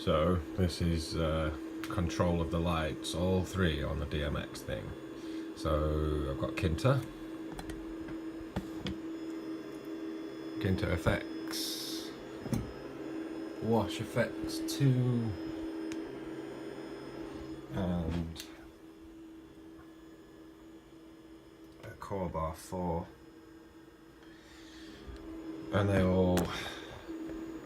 So this is control of the lights, all three on the DMX thing. So I've got KINTA FX, Wash FX 2, and a COREBAR 4, and they all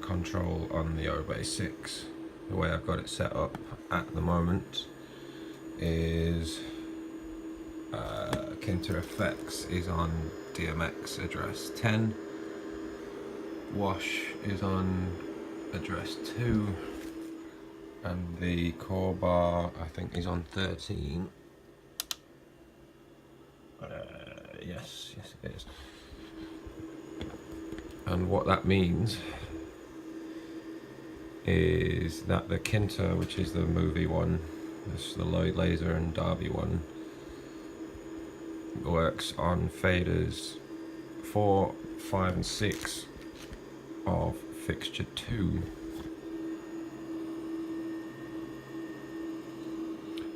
control on the OBEY 6. The way I've got it set up at the moment is KINTA FX is on DMX address 10, Wash is on address 2, and the COREBAR I think is on 13. Yes it is. And what that means is that the KINTA, which is the movie one, this is the Lloyd Laser and Derby one, works on faders 4, 5 and 6 of Fixture 2.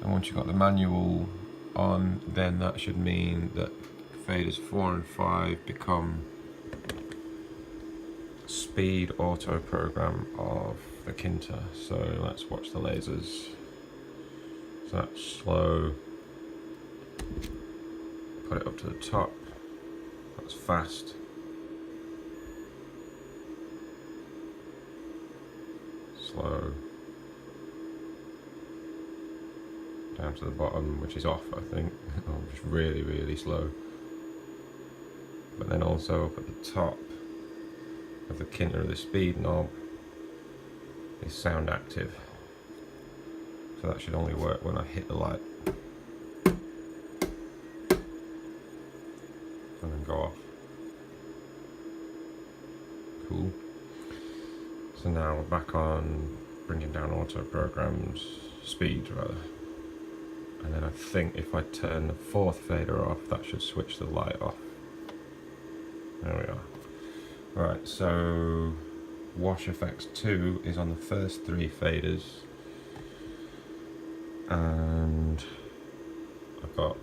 And once you've got the manual on, then that should mean that faders 4 and 5 become speed auto program of the KINTA. So let's watch the lasers. So that's slow, put it up to the top, that's fast, slow, down to the bottom, which is off I think, or just really slow. But then also up at the top of the KINTA, the speed knob is sound active, so that should only work when I hit the light and then go off. Cool. So now we're back on bringing down auto programs, speed rather, and then I think if I turn the 4th fader off, that should switch the light off. There we are. Right, so Wash FX 2 is on the first 3 faders, and I've got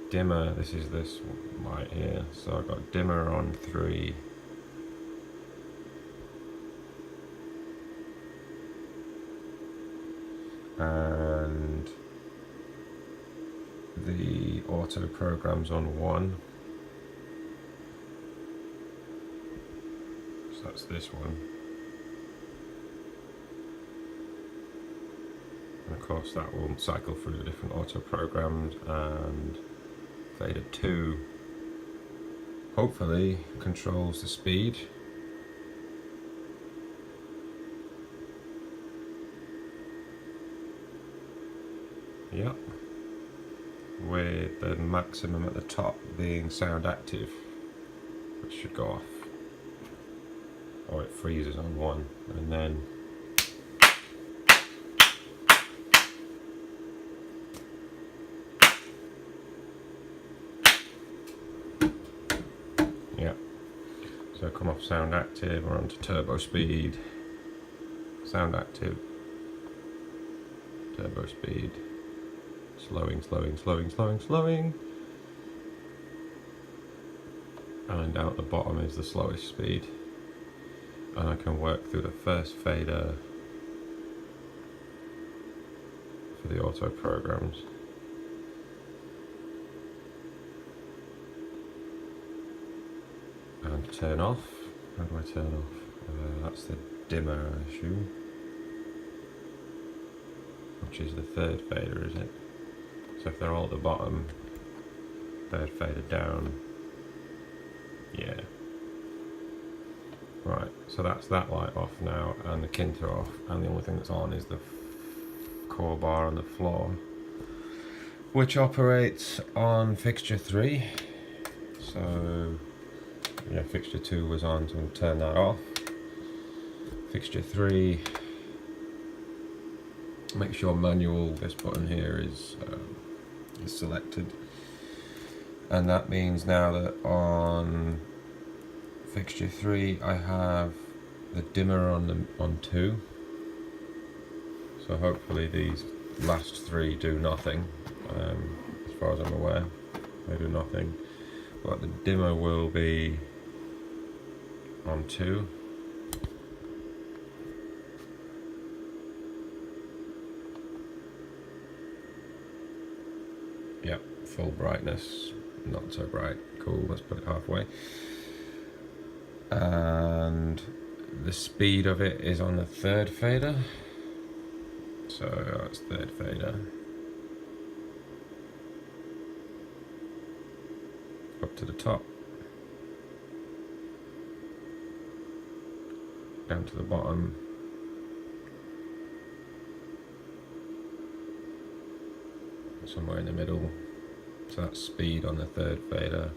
dimmer, this is this light here, so I've got dimmer on 3, and the auto program's on 1. So that's this one, and of course that will cycle through the different auto programs, and fader 2 hopefully controls the speed. Yep, with the maximum at the top being sound active, which should go off. Or it freezes on 1, and then yeah, so come off sound active, we're onto turbo speed, sound active, turbo speed, slowing, and down at the bottom is the slowest speed. And I can work through the first fader for the auto programs. And turn off. How do I turn off? That's the dimmer, I assume. Which is the 3rd fader, is it? So if they're all at the bottom, 3rd fader down. Yeah. Right, so that's that light off now, and the KINTA off, and the only thing that's on is the COREBAR on the floor, which operates on Fixture 3. So yeah, Fixture 2 was on, so I'm going to turn that off. Fixture 3, make sure manual, this button here is selected, and that means now that on Fixture 3 I have the dimmer on 2. So hopefully these last 3 do nothing, as far as I'm aware. They do nothing. But the dimmer will be on 2. Yep, full brightness, not so bright. Cool, let's put it halfway. And the speed of it is on the 3rd fader. So that's 3rd fader. Up to the top. Down to the bottom. Somewhere in the middle. So that's speed on the 3rd fader.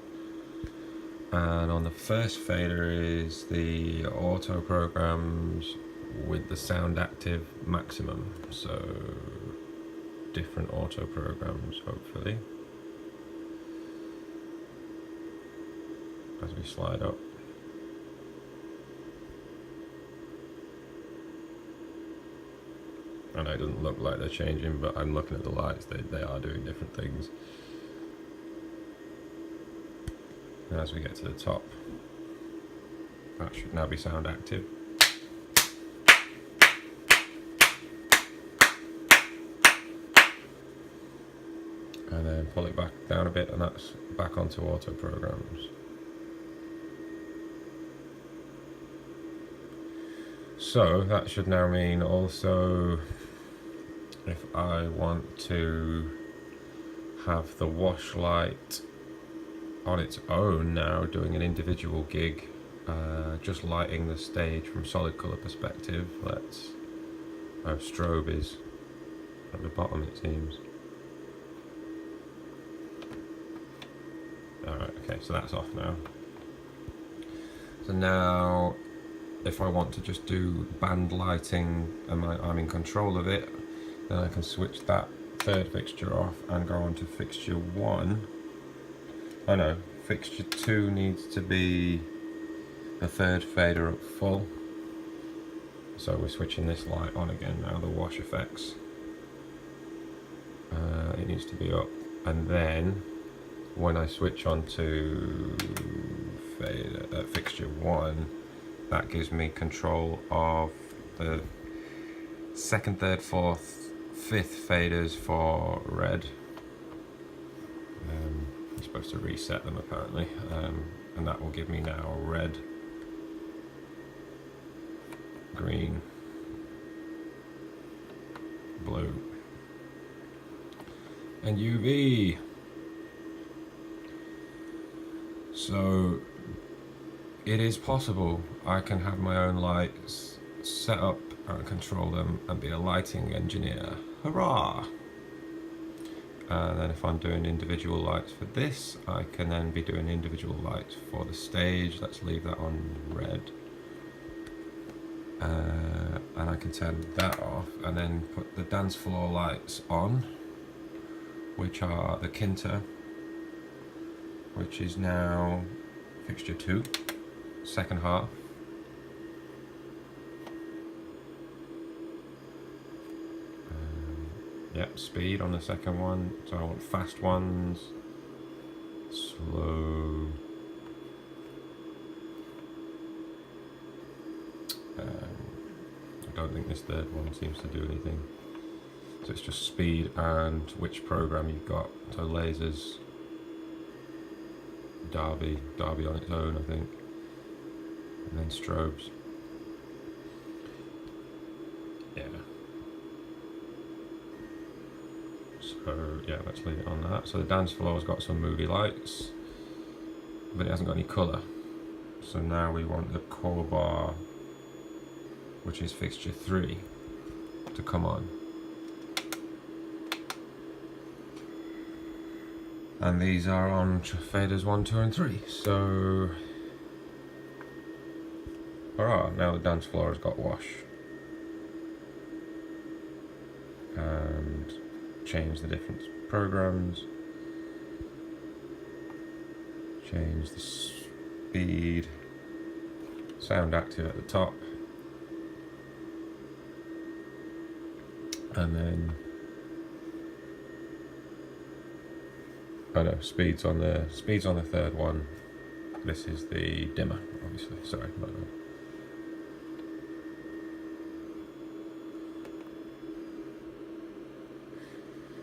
And on the 1st fader is the auto programs with the sound active maximum. So different auto programs, hopefully, as we slide up. I know it doesn't look like they're changing, but I'm looking at the lights, they are doing different things. And as we get to the top, that should now be sound active. And then pull it back down a bit, and that's back onto auto programs. So that should now mean also, if I want to have the wash light on its own now, doing an individual gig, just lighting the stage from solid colour perspective, let's, strobe is at the bottom, it seems. Alright, okay, so that's off now. So now, if I want to just do band lighting and I'm in control of it, then I can switch that 3rd fixture off and go on to fixture 1. Oh no, fixture 2 needs to be the 3rd fader up full. So we're switching this light on again now, the wash effects. It needs to be up, and then when I switch on to fixture 1, that gives me control of the 2nd, 3rd, 4th, 5th faders for red. I'm supposed to reset them apparently, and that will give me now red, green, blue, and UV. So it is possible I can have my own lights, set up and control them, and be a lighting engineer. Hurrah! And then if I'm doing individual lights for this, I can then be doing individual lights for the stage. Let's leave that on red. And I can turn that off and then put the dance floor lights on, which are the KINTA, which is now fixture 2, 2nd half. Yep, speed on the 2nd one, so I want fast ones, slow, I don't think this 3rd one seems to do anything, so it's just speed and which program you've got. So lasers, Derby on its own I think, and then strobes. Yeah. So yeah, let's leave it on that. So the dance floor's got some movie lights, but it hasn't got any colour. So now we want the COREBAR, which is fixture 3, to come on. And these are on faders 1, 2 and 3. So, alright, now the dance floor has got wash. And change the different programs. Change the speed. Sound active at the top. And then, oh no, speed's on the third one. This is the dimmer, obviously. Sorry, my bad.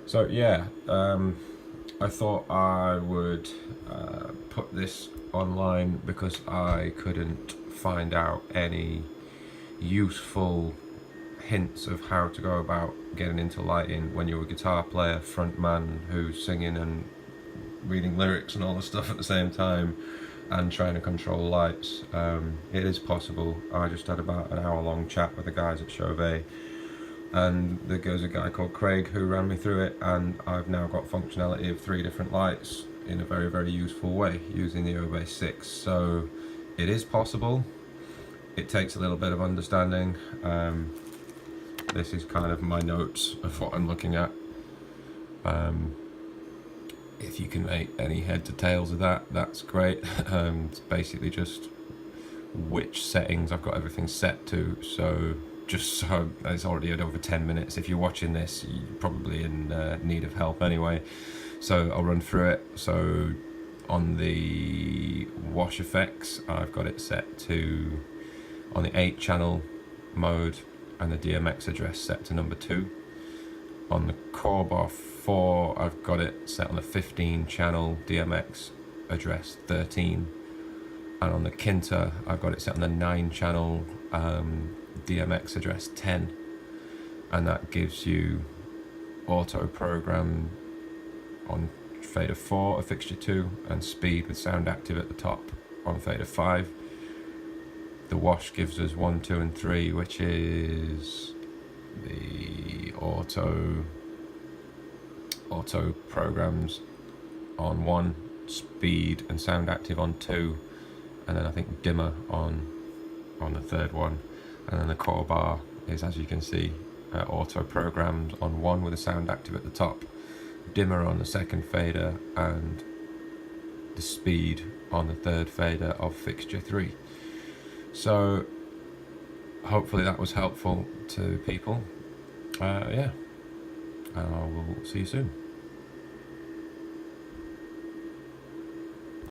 So yeah, I thought I would put this online because I couldn't find out any useful hints of how to go about getting into lighting when you're a guitar player, front man who's singing and reading lyrics and all the stuff at the same time and trying to control lights. It is possible. I just had about an hour-long chat with the guys at Chauvet, and there goes a guy called Craig who ran me through it, and I've now got functionality of 3 different lights in a very, very useful way using the Obey 6. So it is possible. It takes a little bit of understanding. This is kind of my notes of what I'm looking at. If you can make any head to tails of that, that's great. It's basically just which settings I've got everything set to. So just so it's already at over 10 minutes. If you're watching this, you're probably in need of help anyway. So I'll run through it. So on the wash effects, I've got it set to on the 8-channel mode, and the DMX address set to number 2. On the COREBAR 4, I've got it set on the 15-channel DMX address 13. And on the KINTA, I've got it set on the 9-channel DMX address 10. And that gives you auto program on fader 4 of fixture 2 and speed with sound active at the top on fader 5. The wash gives us 1, 2 and 3, which is the auto programs on 1, speed and sound active on 2, and then I think dimmer on the third one. And then the COREBAR is, as you can see, auto programmed on 1 with the sound active at the top, dimmer on the second fader, and the speed on the third fader of fixture 3. So hopefully that was helpful to people. Yeah, and I will see you soon.